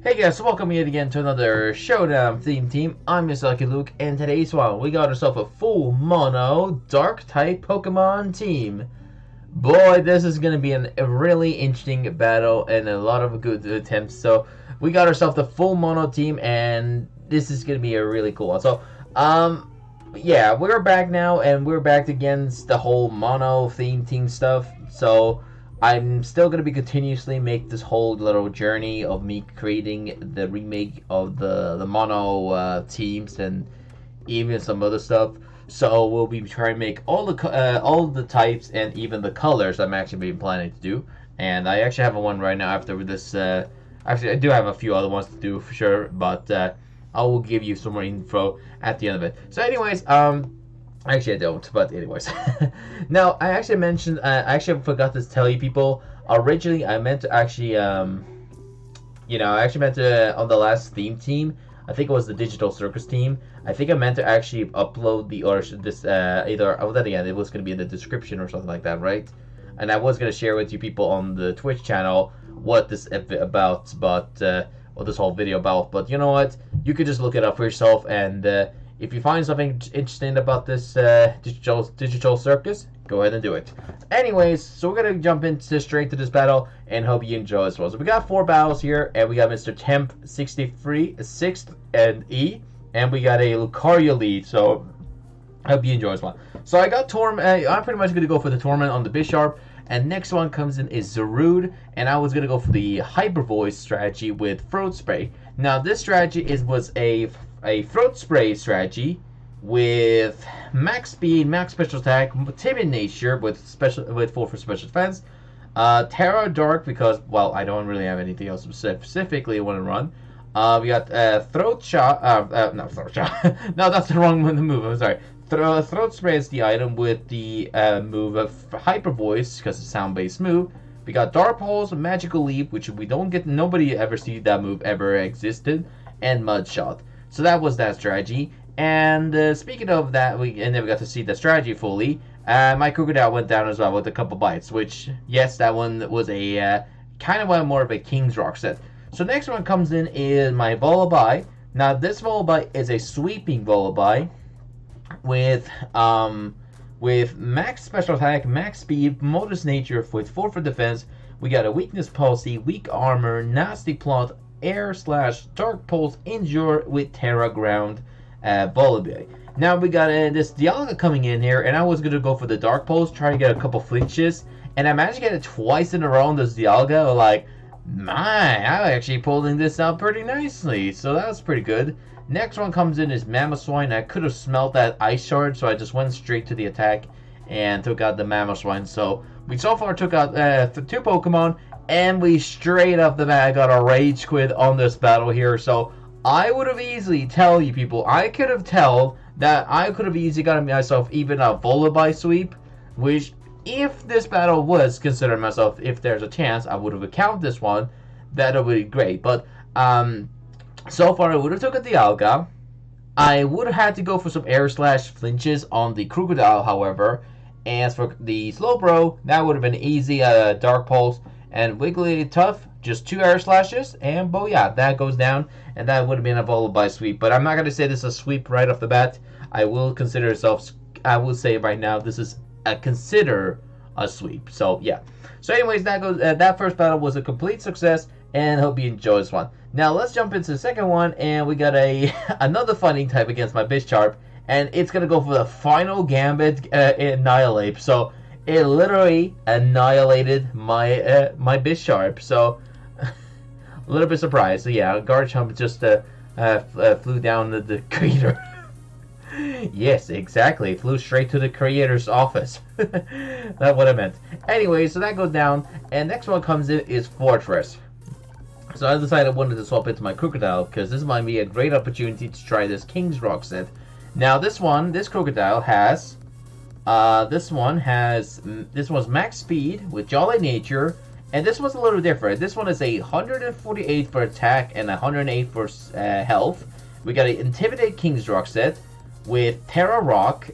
Hey guys, welcome yet again to another Showdown theme team. I'm your Lucky Luke, and today's one we got ourselves a full mono dark type Pokemon team. Boy, this is gonna be a really interesting battle and a lot of good attempts. So we got ourselves the full mono team, and this is gonna be a really cool one. So yeah, we're back now, and we're back against the whole mono theme team stuff. So I'm still going to be continuously make this whole little journey of me creating the remake of the mono teams and even some other stuff. So we'll be trying to make all the types and even the colors I'm actually been planning to do. And I actually have one right now after this. Actually, I do have a few other ones to do for sure, but I will give you some more info at the end of it. So anyways, actually, I don't, but anyways. Now, I actually mentioned, I actually forgot to tell you people, originally I meant to actually, I actually meant to, on the last theme team, I think it was the Digital Circus team, I think I meant to actually upload it was going to be in the description or something like that, right? And I was going to share with you people on the Twitch channel what this about, what this whole video about, but you know what? You could just look it up for yourself, and if you find something interesting about this digital circus, go ahead and do it. Anyways, so we're gonna jump into straight to this battle and hope you enjoy as well. So we got 4 battles here, and we got Mr. Temp 63, 6th, and E, and we got a Lucario lead. So I hope you enjoy as well. So I got Torment. I'm pretty much gonna go for the Torment on the Bisharp. And next one comes in is Zarude, and I was gonna go for the Hyper Voice strategy with Throat Spray. Now this strategy was a Throat Spray strategy with max speed, max special attack, timid nature with 4 for special defense, Terra Dark because I don't really have anything else specifically I want to run. We got Throat Shot. No, Throat Shot. No, that's the wrong move. I'm sorry. Throat Spray is the item with the move of Hyper Voice because it's a sound-based move. We got Dark Pulse, Magical Leap, which we don't get. Nobody ever see that move ever existed, and Mud Shot. So that was that strategy. And speaking of that, we never got to see the strategy fully. My Krookodile went down as well with a couple bites, which yes, that one was a kind of more of a King's Rock set. So next one comes in is my Vullaby. Now this Vullaby is a sweeping Vullaby with max special attack, max speed, modest nature with 4 for defense. We got a weakness policy, weak armor, nasty plot, air/dark pulse, endure with Terra Ground Vullaby. Now we got this Dialga coming in here, and I was gonna go for the dark pulse, try to get a couple flinches, and I managed to get it twice in a row on this Dialga. Like, I'm actually pulling this out pretty nicely, so that was pretty good. Next one comes in is Mamoswine. I could have smelt that Ice Shard, so I just went straight to the attack and took out the Mamoswine. So we so far took out 2 Pokemon, and we straight up the bat got a Rage Quit on this battle here. So I would have easily tell you people, I could have easily gotten myself even a Vullaby sweep, which if this battle was considered myself, if there's a chance, I would have accounted this one. That would be great, but so far, I would have took a Dialga. I would have had to go for some air/flinches on the Krookodile, however. As for the Slowbro, that would have been easy. Dark Pulse and Wigglytuff, just 2 air slashes, and yeah, that goes down, and that would have been a Vullaby sweep. But I'm not going to say this is a sweep right off the bat. I will say right now, this is consider a sweep. So yeah. So anyways, that first battle was a complete success, and hope you enjoy this one. Now let's jump into the second one, and we got another fighting type against my Bisharp, and it's gonna go for the final Gambit Annihilate. So it literally annihilated my my Bisharp. So a little bit surprised. So yeah, Garchomp just flew down the crater. Yes, exactly. Flew straight to the creator's office. That's what I meant. Anyway, so that goes down, and next one comes in is Fortress. So I decided I wanted to swap it to my Krookodile because this might be a great opportunity to try this King's Rock set. Now this Krookodile has, this one's max speed with Jolly Nature, and this one's a little different. This one is a 148 for attack and 108 for health. We got an Intimidate King's Rock set with Terra Rock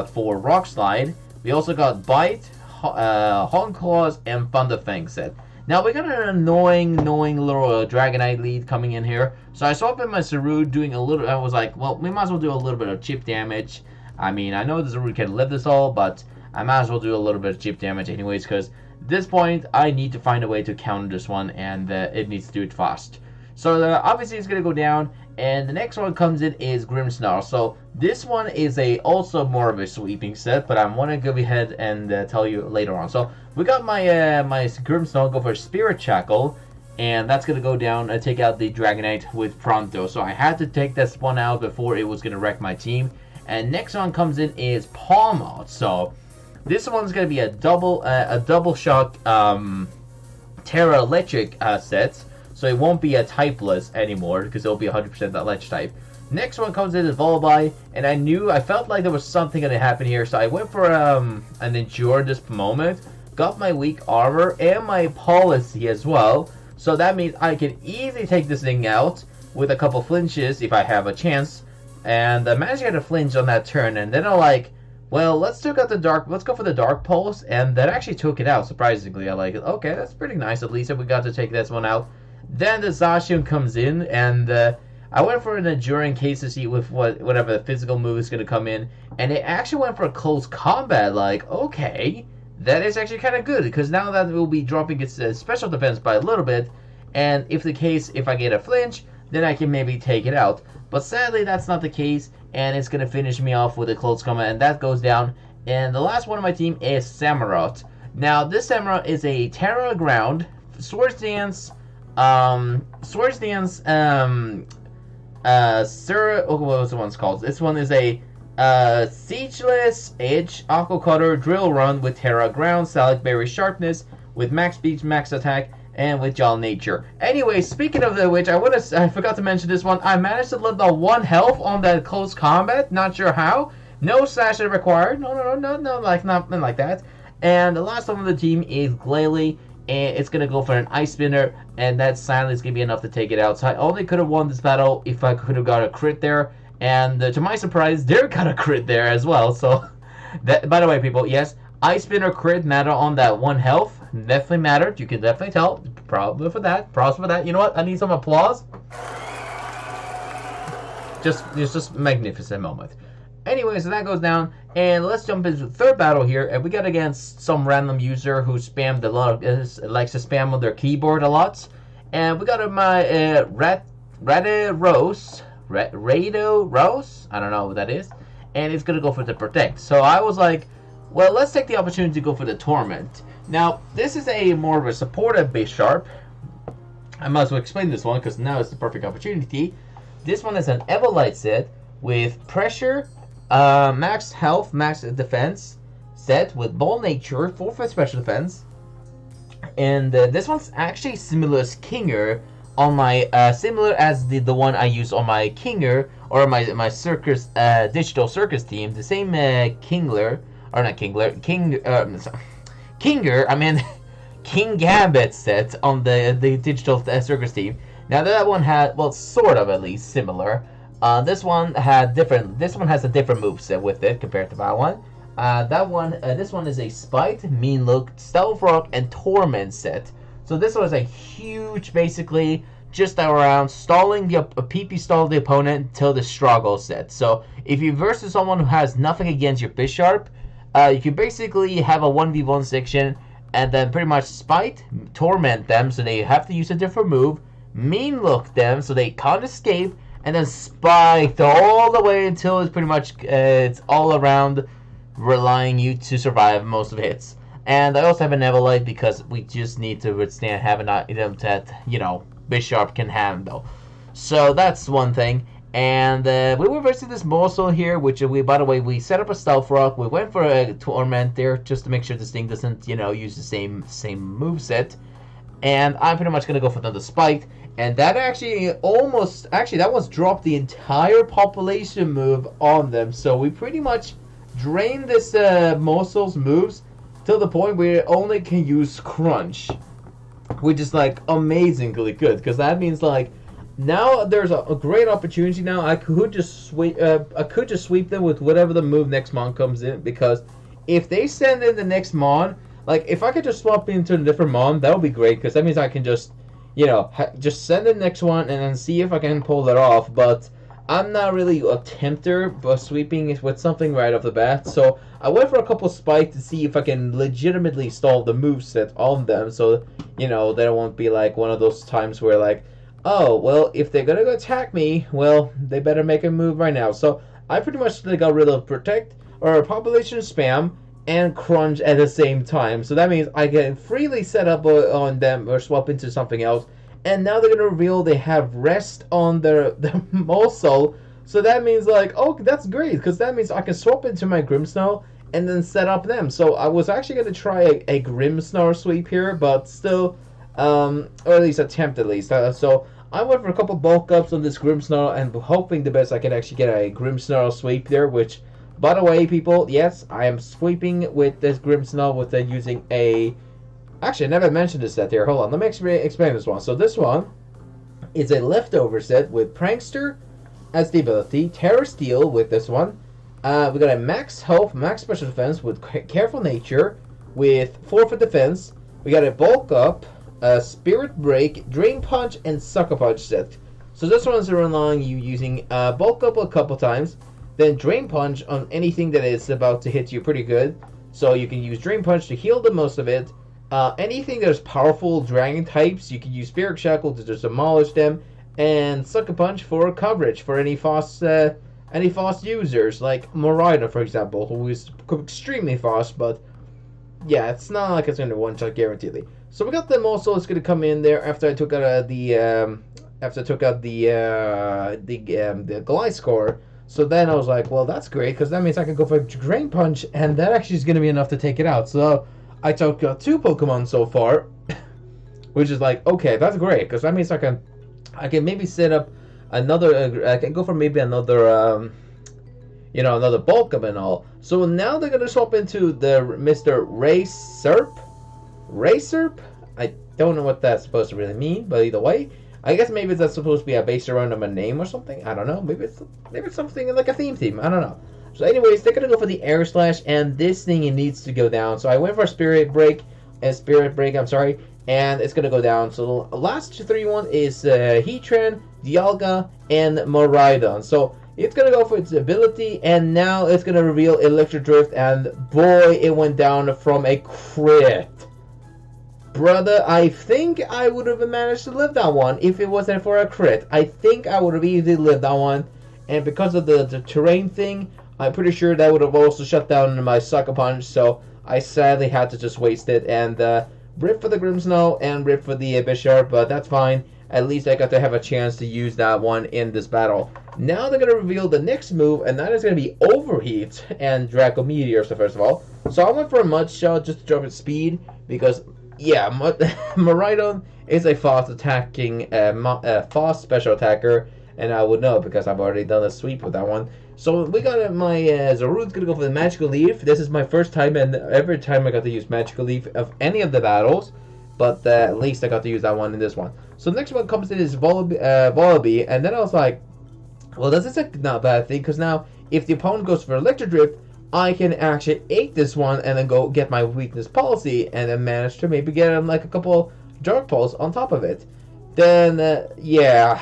for Rock Slide. We also got Bite, Honk Claws, and Thunder Fang set. Now we got an annoying little Dragonite lead coming in here. So I swapped in my Zarude doing a little, I was like, well, we might as well do a little bit of chip damage. I mean, I know the Zarude can live this all, but I might as well do a little bit of chip damage anyways, because at this point, I need to find a way to counter this one, and it needs to do it fast. So obviously it's going to go down, and the next one comes in is Grimmsnarl. So this one is also more of a sweeping set, but I want to go ahead and tell you later on. So we got my Grimmsnarl go for Spirit Shackle, and that's going to go down and take out the Dragonite with Pronto. So I had to take this one out before it was going to wreck my team. And next one comes in is Palmot. So this one's going to be a double shock Terra Electric set. So it won't be a typeless anymore because it'll be 100% that Ledge type. Next one comes in is Vullaby, and I felt like there was something going to happen here, so I went for an Endure this moment, got my weak armor and my policy as well. So that means I can easily take this thing out with a couple flinches if I have a chance. And I managed to get a flinch on that turn, and then I'm like, well, let's go for the Dark Pulse, and that actually took it out, surprisingly. I like it. Okay, that's pretty nice, at least if we got to take this one out. Then the Zacian comes in, and I went for an Endure in case to see with whatever the physical move is going to come in, and it actually went for a close combat. Like, okay, that is actually kind of good, because now that will be dropping its special defense by a little bit, and if I get a flinch, then I can maybe take it out. But sadly, that's not the case, and it's going to finish me off with a close combat, and that goes down. And the last one on my team is Samurott. Now, this Samurott is a Terra Ground, Swords Dance, what was the one's called? This one is a Siegeless Edge, Aqua Cutter, Drill Run with Terra Ground, Salic Berry Sharpness, with Max Speed, Max Attack, and with Jolly Nature. Anyway, speaking of which, I forgot to mention this one. I managed to live the 1 health on that close combat. Not sure how. No slash required. No, nothing like that. And the last one on the team is Glalie. And it's going to go for an Ice Spinner, and that silence is going to be enough to take it out. So I only could have won this battle if I could have got a crit there. And to my surprise, they got a crit there as well. So, by the way, people, yes, Ice Spinner crit matter on that 1 health. Definitely mattered. You can definitely tell. Props for that. You know what? I need some applause. It's just a magnificent moment. Anyway, so that goes down, and let's jump into the third battle here, and we got against some random user who spammed likes to spam on their keyboard a lot, and we got my Rado Rose, I don't know what that is, and it's gonna go for the Protect. So I was like, well, let's take the opportunity to go for the Torment. Now, this is a more of a supportive Bisharp. I might as well explain this one because now it's the perfect opportunity. This one is an Everlight set with Pressure, max health, max defense set with Bold Nature, 4 for special defense. And this one's actually similar as Kinger on my similar as the one I use on my Kinger or my circus digital circus team. The same Kinger. I mean King Gambit set on the digital circus team. Now that one had, well, sort of at least similar. This one has a different moveset with it compared to that one. This one is a Spite, Mean Look, Stealth Rock, and Torment set. So this was a huge, basically, just around stalling PP stall the opponent until the struggle set. So if you versus someone who has nothing against your Bisharp, you can basically have a 1v1 section and then pretty much Spite, Torment them so they have to use a different move, Mean Look them so they can't escape, and then Spite all the way until it's pretty much it's all around relying you to survive most of the hits. And I also have an Everlight because we just need to withstand having an item that, you know, Bisharp can handle. So that's one thing. And we were versus this morsel here, which by the way, we set up a Stealth Rock. We went for a Torment there just to make sure this thing doesn't, you know, use the same moveset. And I'm pretty much going to go for another Spite. And that that was dropped the entire population move on them. So we pretty much drained this morsel's moves to the point where it only can use Crunch. Which is like amazingly good. Because that means like now there's a great opportunity now. I could just sweep them with whatever the move next mon comes in. Because if they send in the next mon, Like, if I could just swap into a different mon, that would be great, because that means I can just, just send the next one and then see if I can pull that off. But I'm not really a tempter, but sweeping it with something right off the bat. So I went for a couple spikes to see if I can legitimately stall the moveset on them. So, that it won't be like one of those times where, like, oh, well, if they're gonna go attack me, well, they better make a move right now. So I pretty much got rid of Protect, or Population Spam, and Crunch at the same time. So that means I can freely set up on them or swap into something else. And now they're gonna reveal they have Rest on their also. So that means, like, oh, that's great, because that means I can swap into my Grimmsnarl and then set up them. So I was actually gonna try a Grimmsnarl sweep here, but still, or at least attempt at least. So I went for a couple bulk ups on this Grimmsnarl and hoping the best I can actually get a Grimmsnarl sweep there, which, by the way, people, yes, I am sweeping with this Grimmsnarl with using a... Actually, I never mentioned this set here. Hold on, let me explain this one. So this one is a leftover set with Prankster as the ability, Terror Steel with this one. We got a Max Health, Max Special Defense with Careful Nature with 4 for Defense. We got a Bulk Up, Spirit Break, Drain Punch, and Sucker Punch set. So this one's relying you using Bulk Up a couple times, then Drain Punch on anything that is about to hit you pretty good. So you can use Drain Punch to heal the most of it. Anything that's powerful dragon types, you can use Spirit Shackle to just demolish them, and Sucker Punch for coverage for any fast users, like Morida, for example, who is extremely fast, but yeah, it's not like it's going to one-shot guaranteedly. So we got them also. It's going to come in there after I took out the Glide Score. So then I was like, well, that's great, because that means I can go for a Drain Punch, and that actually is going to be enough to take it out. So I took out 2 Pokemon so far, which is like, okay, that's great, because that means I can maybe set up another, I can go for maybe another, another bulk up and all. So now they're going to swap into the Mr. Racerp? I don't know what that's supposed to really mean, but either way, I guess maybe that's supposed to be based around a name or something. I don't know. Maybe it's something like a theme. I don't know. So anyways, they're going to go for the Air Slash, and this thing, it needs to go down. So I went for Spirit Break, and it's going to go down. So the last 3 ones is Heatran, Dialga, and Miraidon. So it's going to go for its ability, and now it's going to reveal Electric Drift, and boy, it went down from a crit. Brother, I think I would have managed to live that one if it wasn't for a crit. I think I would have easily lived that one, and because of the terrain thing, I'm pretty sure that would have also shut down my Sucker Punch, so I sadly had to just waste it, and rip for the Grimmsnarl and rip for the Bisharp, but that's fine. At least I got to have a chance to use that one in this battle. Now they're going to reveal the next move, and that is going to be Overheat and Draco Meteor, so first of all. So I went for a Mud Shot just to drop its speed, because, yeah, Miraidon is a fast attacking, fast special attacker, and I would know because I've already done a sweep with that one. So we got my Zarude's going to go for the Magical Leaf. This is my first time, and every time I got to use Magical Leaf of any of the battles, but at least I got to use that one in this one. So the next one comes in is Vullaby, and then I was like, well, this is not a bad thing, because now if the opponent goes for Electric Drift, I can actually 8 this one and then go get my Weakness Policy, and then manage to maybe get him like a couple Dark Pulse on top of it. Then, yeah,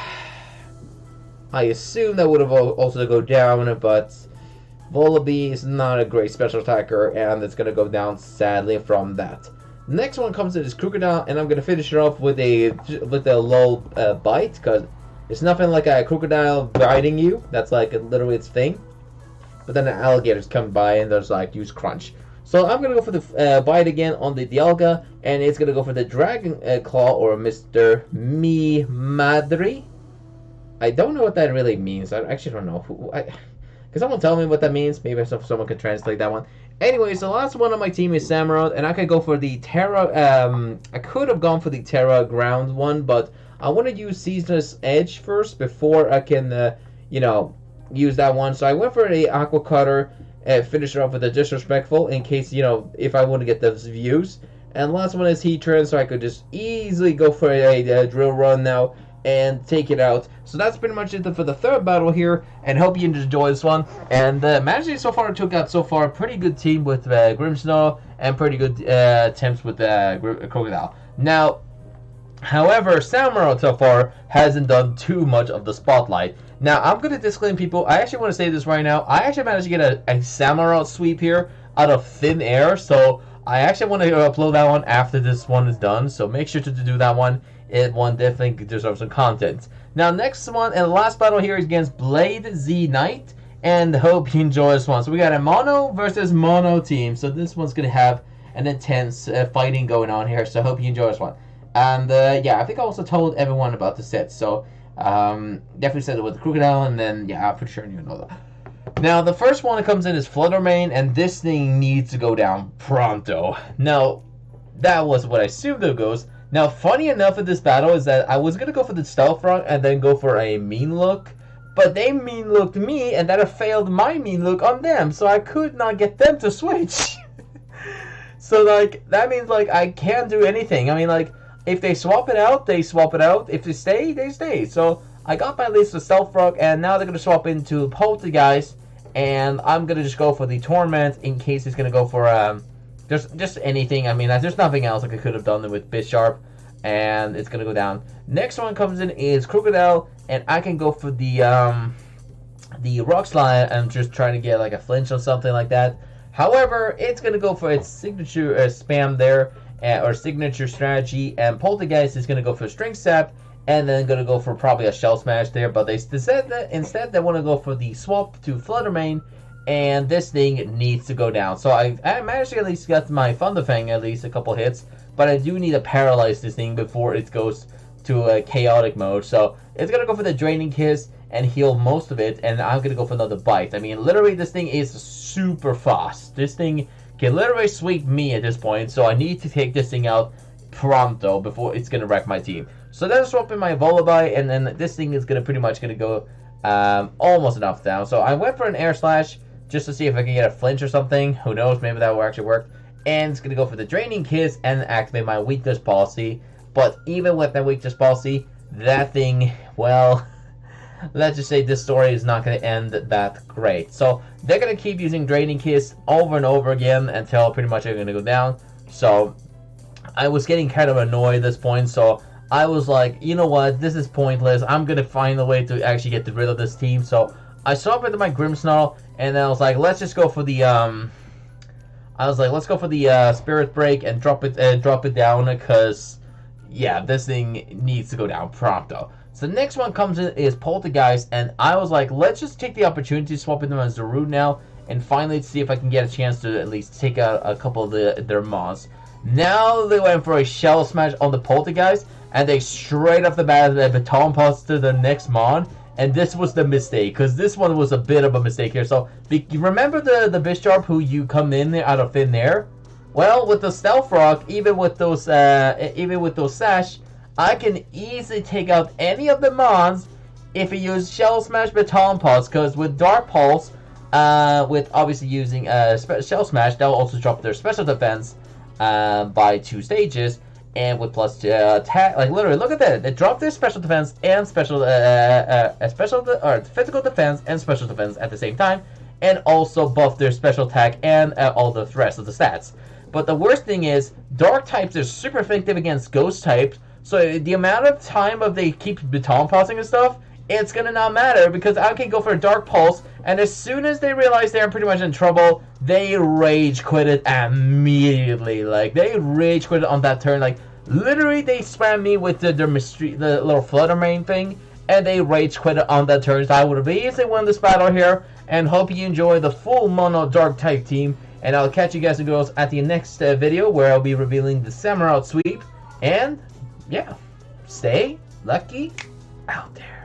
I assume that would have also go down, but Vullaby is not a great special attacker, and it's going to go down sadly from that. The next one comes in is Krookodile, and I'm going to finish it off with a low bite, because it's nothing like a Krookodile biting you. That's like literally its thing. But then the alligators come by and there's like use Crunch. So I'm going to go for the bite again on the Dialga, and it's going to go for the Dragon Claw or Mr. Mi Madri. I don't know what that really means. I actually don't know. Can someone tell me what that means? Maybe someone could translate that one. Anyways, the last one on my team is Samurott, and I could go for the Terra. I could have gone for the Terra Ground one, but I want to use Season's Edge first before I can, use that one. So I went for the Aqua Cutter and finish it off with a Disrespectful in case, if I want to get those views. And last one is Heatran, so I could just easily go for a Drill Run now and take it out. So that's pretty much it for the third battle here, and hope you enjoy this one. And Magic so far took out a pretty good team with Grimmsnarl and pretty good attempts with Krookodile. Now, however, Samurott so far hasn't done too much of the spotlight. Now, I'm going to disclaim people, I actually want to say this right now, I actually managed to get a Samurott sweep here out of thin air, so I actually want to upload that one after this one is done, so make sure to do that one. It one definitely deserves some content. Now, next one and the last battle here is against Blade Z Knight, and hope you enjoy this one. So we got a mono versus mono team, so this one's going to have an intense fighting going on here, so hope you enjoy this one. And yeah, I think I also told everyone about the set, so definitely said it with the Krookodile, and then yeah, I'm pretty sure you know that. Now, the first one that comes in is Fluttermane, and this thing needs to go down pronto. Now, that was what I assumed it goes. Now, funny enough in this battle is that I was going to go for the Stealth Rock and then go for a Mean Look, but they Mean Looked me, and that failed my Mean Look on them, so I could not get them to switch. So, like, that means, like, I can't do anything. I mean, like, if they swap it out, they swap it out. If they stay, they stay. So, I got my list of Stealth Rock, and now they're going to swap into Poltergeist, and I'm going to just go for the Torment in case he's going to go for, just anything. I mean, there's nothing else like I could have done with Bisharp, and it's going to go down. Next one comes in is Krookodile, and I can go for the Rock Slide. I'm just trying to get like a flinch or something like that. However, it's going to go for its signature spam there, or signature strategy, and Poltergeist is going to go for String Sap, and then going to go for probably a Shell Smash there, but they said that instead they want to go for the swap to Fluttermane, and this thing needs to go down. So I managed to at least get my Thunderfang at least a couple hits, but I do need to paralyze this thing before it goes to a chaotic mode. So it's going to go for the Draining Kiss and heal most of it, and I'm going to go for another Bite. I mean, literally this thing is super fast. This thing can literally sweep me at this point, so I need to take this thing out pronto before it's going to wreck my team. So then swapping my Vullaby, and then this thing is going to pretty much going to go almost enough down. So I went for an Air Slash just to see if I can get a flinch or something. Who knows, maybe that will actually work. And it's going to go for the Draining Kiss and activate my Weakness Policy. But even with that Weakness Policy, that thing, well, let's just say this story is not going to end that great. So they're going to keep using Draining Kiss over and over again until pretty much they're going to go down. So I was getting kind of annoyed at this point, so I was like, you know what, this is pointless. I'm going to find a way to actually get rid of this team. So I swapped into my Grimmsnarl, and then I was like, let's just go for the Spirit Break and drop it down, because yeah, this thing needs to go down pronto. So the next one comes in is Poltergeist, and I was like, let's just take the opportunity to swap into my Zarude now, and finally see if I can get a chance to at least take out a couple of their mons. Now they went for a Shell Smash on the Poltergeist, and they straight off the bat baton pass to the next mon, and this was the mistake, because this one was a bit of a mistake here. So remember the Bisharp who you come in there out of thin air? Well, with the Stealth Rock, even with those Sash, I can easily take out any of the mons if you use Shell Smash Baton Pulse, because with Dark Pulse, with obviously using Shell Smash, that will also drop their special defense by 2 stages, and with plus attack, like literally, look at that, it dropped their special defense and physical defense and special defense at the same time, and also buff their special attack and all the rest of the stats. But the worst thing is, Dark types are super effective against Ghost types, so the amount of time of they keep baton passing and stuff, it's gonna not matter, because I can go for a Dark Pulse, and as soon as they realize they're pretty much in trouble, they rage quit it immediately. Like, they rage quit it on that turn. Like, literally, they spam me with the little Fluttermane thing, and they rage quit it on that turn. So I would have easily won this battle here, and hope you enjoy the full mono Dark type team. And I'll catch you guys and girls at the next video, where I'll be revealing the Samurott sweep. And yeah, stay lucky out there.